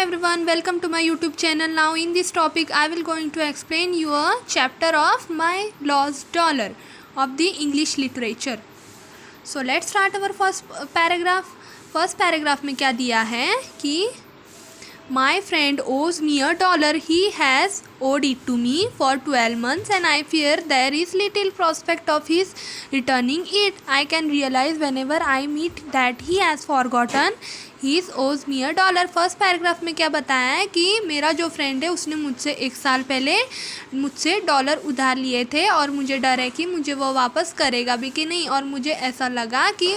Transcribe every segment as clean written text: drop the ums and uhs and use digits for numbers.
everyone, welcome to my YouTube channel. Now in this topic I will going to explain you a chapter of my lost dollar of the English literature. So let's start our first paragraph. First paragraph में क्या दिया है कि My friend owes me $1. He has owed it to me for 12 months and I fear there is little prospect of his returning it. I can realize whenever I meet that he has forgotten his owes me $1. First paragraph में क्या बताया है कि मेरा जो friend है उसने मुझसे 1 साल पहले मुझसे डॉलर उधार लिए थे और मुझे डर है कि मुझे वो वापस करेगा भी कि नहीं, और मुझे ऐसा लगा कि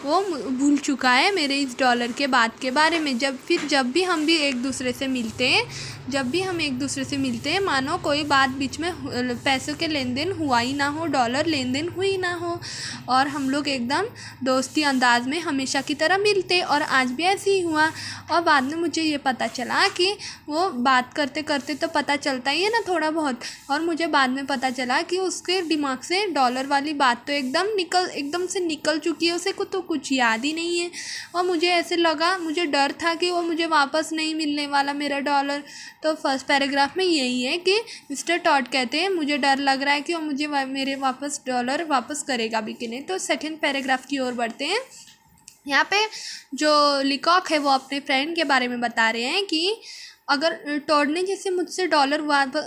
वो भूल चुका है मेरे इस डॉलर के बात के बारे में। जब भी हम भी एक दूसरे से मिलते हैं, मानो कोई बात बीच में पैसों के लेन देन हुआ ही ना हो, डॉलर लेन देन हुई ना हो, और हम लोग एकदम दोस्ती अंदाज में हमेशा की तरह मिलते, और आज भी ऐसे ही हुआ। और बाद में मुझे ये पता चला कि वो बात करते करते तो पता चलता ही है ना थोड़ा बहुत, और मुझे बाद में पता चला कि उसके दिमाग से डॉलर वाली बात तो एकदम से निकल चुकी है, उसे को तो कुछ याद ही नहीं है। और मुझे ऐसे लगा, मुझे डर था कि वो मुझे वापस नहीं मिलने वाला मेरा डॉलर। तो फर्स्ट पैराग्राफ में यही है कि मिस्टर टॉड कहते हैं मुझे डर लग रहा है कि वो मुझे मेरे डॉलर वापस करेगा भी कि नहीं। तो सेकंड पैराग्राफ की ओर बढ़ते हैं। यहाँ पे जो लिकॉक है वो अपने फ्रेंड के बारे में बता रहे हैं कि अगर टॉड ने जैसे मुझसे डॉलर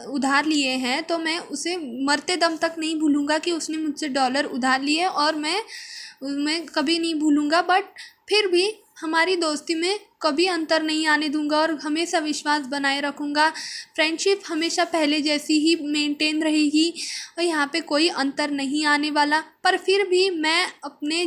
उधार लिए हैं तो मैं उसे मरते दम तक नहीं भूलूंगा कि उसने मुझसे डॉलर उधार लिए, और मैं कभी नहीं भूलूंगा, बट फिर भी हमारी दोस्ती में कभी अंतर नहीं आने दूंगा और हमेशा विश्वास बनाए रखूंगा। फ्रेंडशिप हमेशा पहले जैसी ही मेंटेन रहेगी और यहाँ पे कोई अंतर नहीं आने वाला। पर फिर भी मैं अपने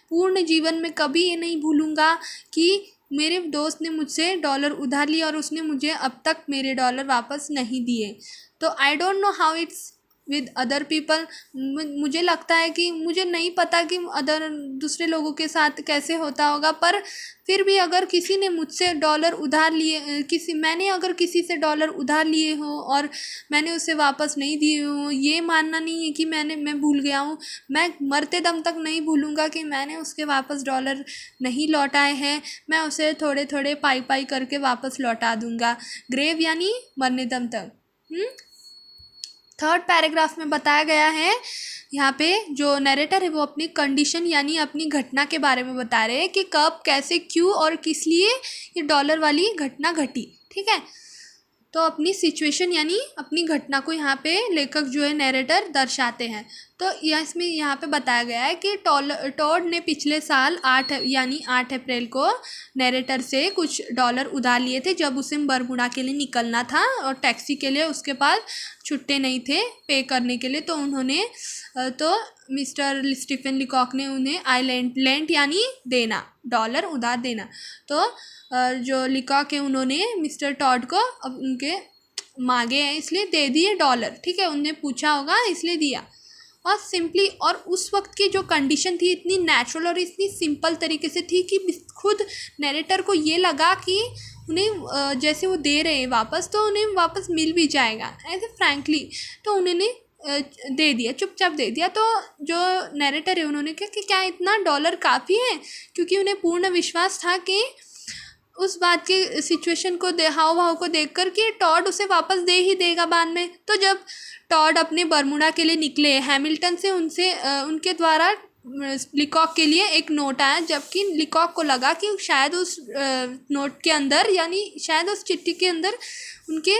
पूर्ण जीवन में कभी ये नहीं भूलूंगा कि मेरे दोस्त ने मुझसे डॉलर उधार लिया और उसने मुझे अब तक मेरे डॉलर वापस नहीं दिए। तो I don't know how it's with other people. मुझे लगता है कि मुझे नहीं पता कि दूसरे लोगों के साथ कैसे होता होगा, पर फिर भी अगर किसी ने मुझसे डॉलर उधार लिए, मैंने अगर किसी से डॉलर उधार लिए हो और मैंने उसे वापस नहीं दिए हो, ये मानना नहीं है कि मैं भूल गया हूँ। मैं मरते दम तक नहीं भूलूंगा कि मैंने उसके वापस डॉलर नहीं लौटाए हैं। मैं उसे थोड़े थोड़े पाई करके वापस लौटा दूंगा, ग्रेव यानी मरने दम तक। थर्ड पैराग्राफ में बताया गया है, यहाँ पे जो नरेटर है वो अपनी कंडीशन यानी अपनी घटना के बारे में बता रहे हैं कि कब, कैसे, क्यों और किस लिए ये डॉलर वाली घटना घटी। ठीक है, तो अपनी सिचुएशन यानी अपनी घटना को यहाँ पे लेखक जो है नरेटर दर्शाते हैं। तो इसमें यहाँ पे बताया गया है कि टॉड ने पिछले साल 8 अप्रैल को नरेटर से कुछ डॉलर उधार लिए थे जब उसे बरमुडा के लिए निकलना था और टैक्सी के लिए उसके पास छुट्टे नहीं थे पे करने के लिए। तो मिस्टर स्टीफन लिकॉक ने उन्हें लेंट यानी देना, डॉलर उधार देना। तो जो लिकॉक है उन्होंने मिस्टर टॉड को अब उनके मांगे हैं इसलिए दे दिए डॉलर। ठीक है, उन्हें पूछा होगा इसलिए दिया, और सिंपली, और उस वक्त की जो कंडीशन थी इतनी नेचुरल और इतनी सिंपल तरीके से थी कि खुद नरेटर को ये लगा कि उन्हें जैसे वो दे रहे हैं वापस तो उन्हें वापस मिल भी जाएगा ऐसे फ्रैंकली। तो उन्होंने दे दिया, चुपचाप दे दिया। तो जो नरेटर है उन्होंने कहा कि क्या इतना डॉलर काफ़ी है, क्योंकि उन्हें पूर्ण विश्वास था कि उस बात की सिचुएशन को हाव भाव को देखकर कि टॉड उसे वापस दे ही देगा बाद में। तो जब टॉड अपने बरमुडा के लिए निकले हैमिल्टन से, उनके द्वारा लिकॉक के लिए एक नोट आया, जबकि लिकॉक को लगा कि शायद उस नोट के अंदर यानी शायद उस चिट्ठी के अंदर उनके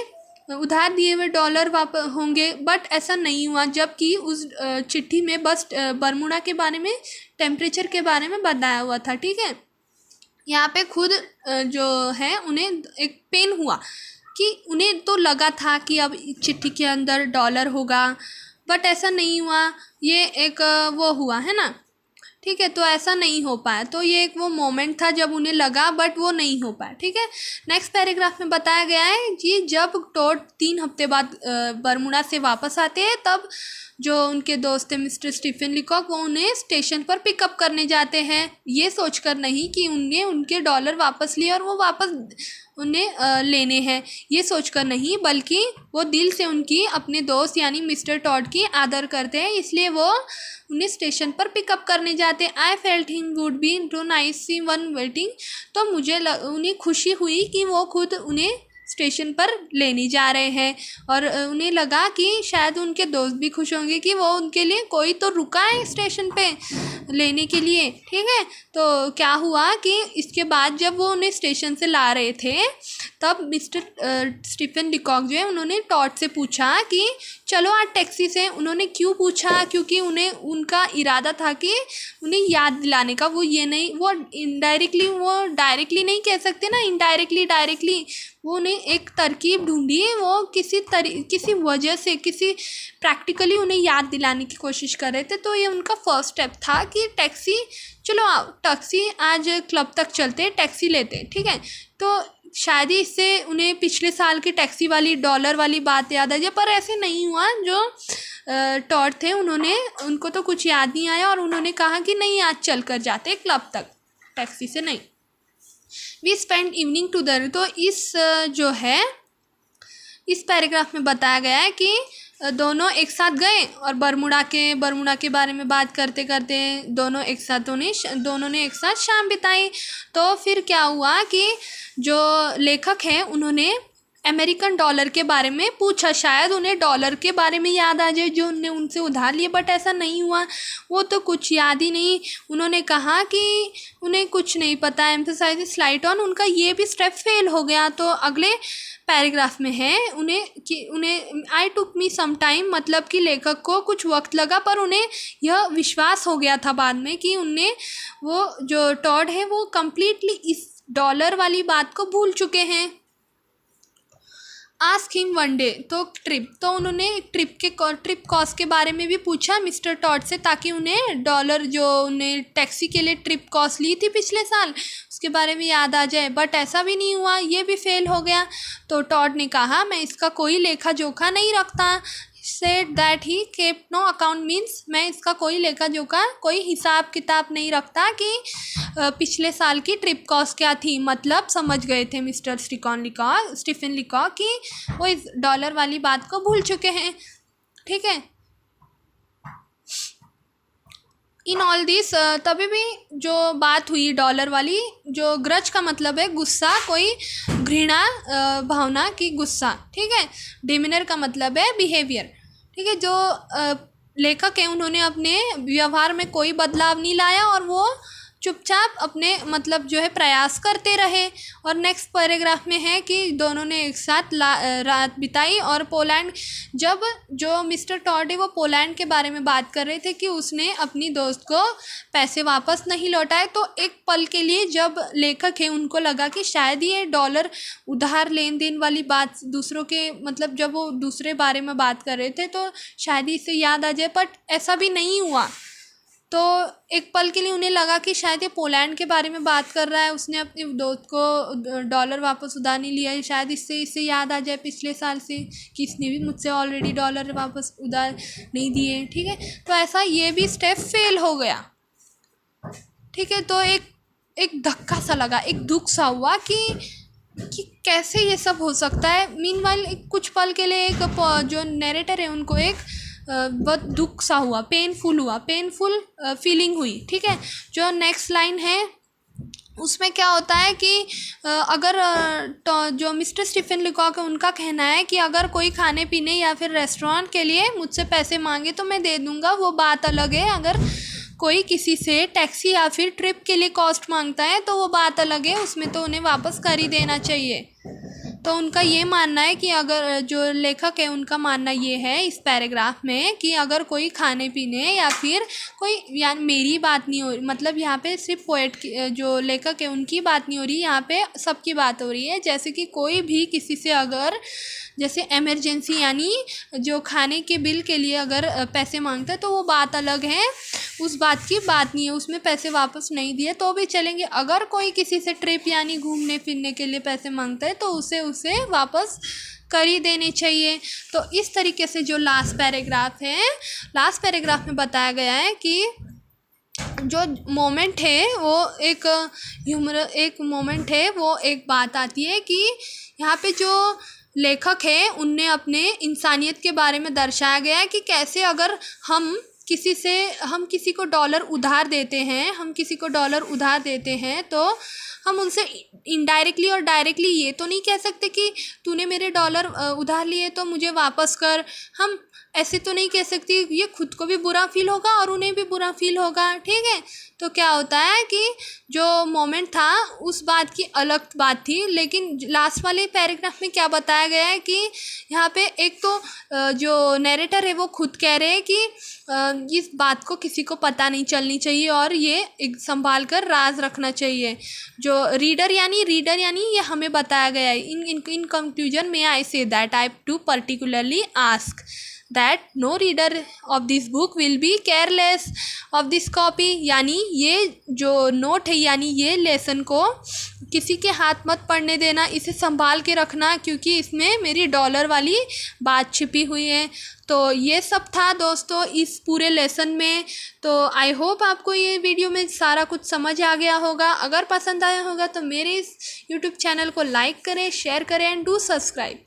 उधार दिए हुए डॉलर वापस होंगे, बट ऐसा नहीं हुआ। जबकि उस चिट्ठी में बस बरमुडा के बारे में, टेम्परेचर के बारे में बताया हुआ था। ठीक है, यहाँ पे खुद जो है उन्हें एक पेन हुआ कि उन्हें तो लगा था कि अब चिट्ठी के अंदर डॉलर होगा, बट ऐसा नहीं हुआ। ये एक वो हुआ है ना, ठीक है, तो ऐसा नहीं हो पाया। तो ये एक वो मोमेंट था जब उन्हें लगा, बट वो नहीं हो पाया। ठीक है, नेक्स्ट पैराग्राफ में बताया गया है कि जब टॉड 3 हफ्ते बाद बरमुडा से वापस आते हैं तब जो उनके दोस्त थे मिस्टर स्टीफन लीकॉक, वो उन्हें स्टेशन पर पिकअप करने जाते हैं, ये सोचकर नहीं कि उन्हें उनके डॉलर वापस लिए और वो वापस उन्हें लेने हैं, ये सोचकर नहीं, बल्कि वो दिल से उनकी अपने दोस्त यानी मिस्टर टॉड की आदर करते हैं, इसलिए वो उन्हें स्टेशन पर पिकअप करने जाते हैं। I felt him would be too nice see one waiting, तो मुझे उन्हें खुशी हुई कि वो खुद उन्हें स्टेशन पर लेने जा रहे हैं, और उन्हें लगा कि शायद उनके दोस्त भी खुश होंगे कि वो उनके लिए कोई तो रुका है स्टेशन पे लेने के लिए, ठीक है। तो क्या हुआ कि इसके बाद जब वो उन्हें स्टेशन से ला रहे थे, तब मिस्टर स्टीफन लीकॉक जो है उन्होंने टॉड से पूछा कि चलो आज टैक्सी से। उन्होंने क्यों पूछा? क्योंकि उन्हें उनका इरादा था कि उन्हें याद दिलाने का, वो ये नहीं, वो इनडायरेक्टली, वो डायरेक्टली नहीं कह सकते ना, इनडायरेक्टली डायरेक्टली वो उन्हें एक तरकीब ढूंढी, वो किसी वजह से, किसी प्रैक्टिकली उन्हें याद दिलाने की कोशिश कर रहे थे। तो ये उनका फर्स्ट स्टेप था कि टैक्सी, चलो आओ टैक्सी, आज क्लब तक चलते, टैक्सी लेते, ठीक है। तो शायद ही इससे उन्हें पिछले साल की टैक्सी वाली डॉलर वाली बात याद आ जाए, पर ऐसे नहीं हुआ। जो टॉड थे उनको तो कुछ याद नहीं आया और उन्होंने कहा कि नहीं, आज चल कर जाते क्लब तक, टैक्सी से नहीं। वी स्पेंड इवनिंग टुगेदर, तो जो है इस पैराग्राफ में बताया गया है कि दोनों एक साथ गए और बरमुडा के बारे में बात करते करते दोनों ने एक साथ शाम बिताई। तो फिर क्या हुआ कि जो लेखक हैं उन्होंने अमेरिकन डॉलर के बारे में पूछा, शायद उन्हें डॉलर के बारे में याद आ जाए जो उन्हें उनसे उधार लिए, बट ऐसा नहीं हुआ, वो तो कुछ याद ही नहीं। उन्होंने कहा कि उन्हें कुछ नहीं पता, एम्फसाइज स्लाइट ऑन, उनका ये भी स्टेप फेल हो गया। तो अगले पैराग्राफ में है उन्हें आई टुक मी सम टाइम, मतलब कि लेखक को कुछ वक्त लगा, पर उन्हें यह विश्वास हो गया था बाद में कि उन्हें, वो जो टॉड है वो कम्प्लीटली इस डॉलर वाली बात को भूल चुके हैं। आस्क हिम वन डे, तो तो उन्होंने ट्रिप कॉस्ट के बारे में भी पूछा मिस्टर टॉड से, ताकि उन्हें डॉलर जो उन्हें टैक्सी के लिए ट्रिप कॉस्ट ली थी पिछले साल, उसके बारे में याद आ जाए, बट ऐसा भी नहीं हुआ, ये भी फेल हो गया। तो टॉड ने कहा, मैं इसका कोई लेखा जोखा नहीं रखता। Said that he kept no account, means मैं इसका कोई लेखा जोखा, कोई हिसाब किताब नहीं रखता कि पिछले साल की ट्रिप कॉस्ट क्या थी। मतलब समझ गए थे मिस्टर स्टीफन लीकॉक कि वो इस डॉलर वाली बात को भूल चुके हैं, ठीक है। इन ऑल दिस, तभी भी जो बात हुई डॉलर वाली, जो ग्रज का मतलब है गुस्सा, कोई घृणा भावना की गुस्सा, ठीक है। डिमिनर का मतलब है बिहेवियर, ठीक है। जो लेखक है उन्होंने अपने व्यवहार में कोई बदलाव नहीं लाया और वो चुपचाप अपने मतलब जो है प्रयास करते रहे। और नेक्स्ट पैराग्राफ में है कि दोनों ने एक साथ रात बिताई और पोलैंड, जब जो मिस्टर टॉड है वो पोलैंड के बारे में बात कर रहे थे कि उसने अपनी दोस्त को पैसे वापस नहीं लौटाए, तो एक पल के लिए जब लेखक है उनको लगा कि शायद ये डॉलर उधार लेन देन वाली बात दूसरों के, मतलब जब वो दूसरे बारे में बात कर रहे थे तो शायद इसे याद आ जाए, बट ऐसा भी नहीं हुआ। तो एक पल के लिए उन्हें लगा कि शायद ये पोलैंड के बारे में बात कर रहा है, उसने अपने दोस्त को डॉलर वापस उधार नहीं लिया है, शायद इसे याद आ जाए पिछले साल से कि इसने भी मुझसे ऑलरेडी डॉलर वापस उधार नहीं दिए, ठीक है। तो ऐसा ये भी स्टेप फेल हो गया, ठीक है। तो एक धक्का सा लगा, एक दुख सा हुआ कि कैसे ये सब हो सकता है। मीनवाइल कुछ पल के लिए एक जो नैरेटर है उनको एक बहुत दुख सा हुआ, पेनफुल फीलिंग हुई, ठीक है। जो नेक्स्ट लाइन है उसमें क्या होता है कि अगर जो मिस्टर स्टीफन लीकॉक है उनका कहना है कि अगर कोई खाने पीने या फिर रेस्टोरेंट के लिए मुझसे पैसे मांगे तो मैं दे दूंगा, वो बात अलग है। अगर कोई किसी से टैक्सी या फिर ट्रिप के लिए कॉस्ट मांगता है तो वो बात अलग है, उसमें तो उन्हें वापस कर ही देना चाहिए। तो उनका ये मानना है कि अगर जो लेखक है उनका मानना ये है इस पैराग्राफ में कि अगर कोई खाने पीने या फिर कोई, यानी मेरी बात नहीं हो रही, मतलब यहाँ पे सिर्फ पोएट की, जो लेखक है उनकी बात नहीं हो रही, यहाँ पे सबकी बात हो रही है। जैसे कि कोई भी किसी से अगर जैसे इमरजेंसी यानी जो खाने के बिल के लिए अगर पैसे मांगता है तो वो बात अलग है, उस बात की बात नहीं है, उसमें पैसे वापस नहीं दिए तो भी चलेंगे। अगर कोई किसी से ट्रिप यानी घूमने फिरने के लिए पैसे मांगता है तो उसे वापस कर ही देने चाहिए। तो इस तरीके से जो लास्ट पैराग्राफ है, लास्ट पैराग्राफ में बताया गया है कि जो मोमेंट है वो एक मोमेंट है, वो एक बात आती है कि यहाँ पे जो लेखक है उनने अपने इंसानियत के बारे में दर्शाया गया है कि कैसे अगर हम किसी को डॉलर उधार देते हैं तो हम उनसे इनडायरेक्टली और डायरेक्टली ये तो नहीं कह सकते कि तूने मेरे डॉलर उधार लिए तो मुझे वापस कर। हम ऐसे तो नहीं कह सकती, ये खुद को भी बुरा फील होगा और उन्हें भी बुरा फील होगा, ठीक है। तो क्या होता है कि जो मोमेंट था उस बात की अलग बात थी, लेकिन लास्ट वाले पैराग्राफ में क्या बताया गया है कि यहाँ पे एक तो जो नैरेटर है वो खुद कह रहे हैं कि इस बात को किसी को पता नहीं चलनी चाहिए और ये एक संभाल कर राज रखना चाहिए। जो रीडर यानी ये हमें बताया गया है। इन कंक्लूजन में I say that I to particularly ask that no reader of this book will be careless of this copy। यानी ये जो नोट है यानी ये लेसन को किसी के हाथ मत पड़ने देना, इसे संभाल के रखना क्योंकि इसमें मेरी डॉलर वाली बात छिपी हुई है। तो ये सब था दोस्तों इस पूरे लेसन में। तो आई होप आपको ये वीडियो में सारा कुछ समझ आ गया होगा। अगर पसंद आया होगा तो मेरे इस यूट्यूब चैनल को लाइक करें, शेयर करें एंड डू सब्सक्राइब।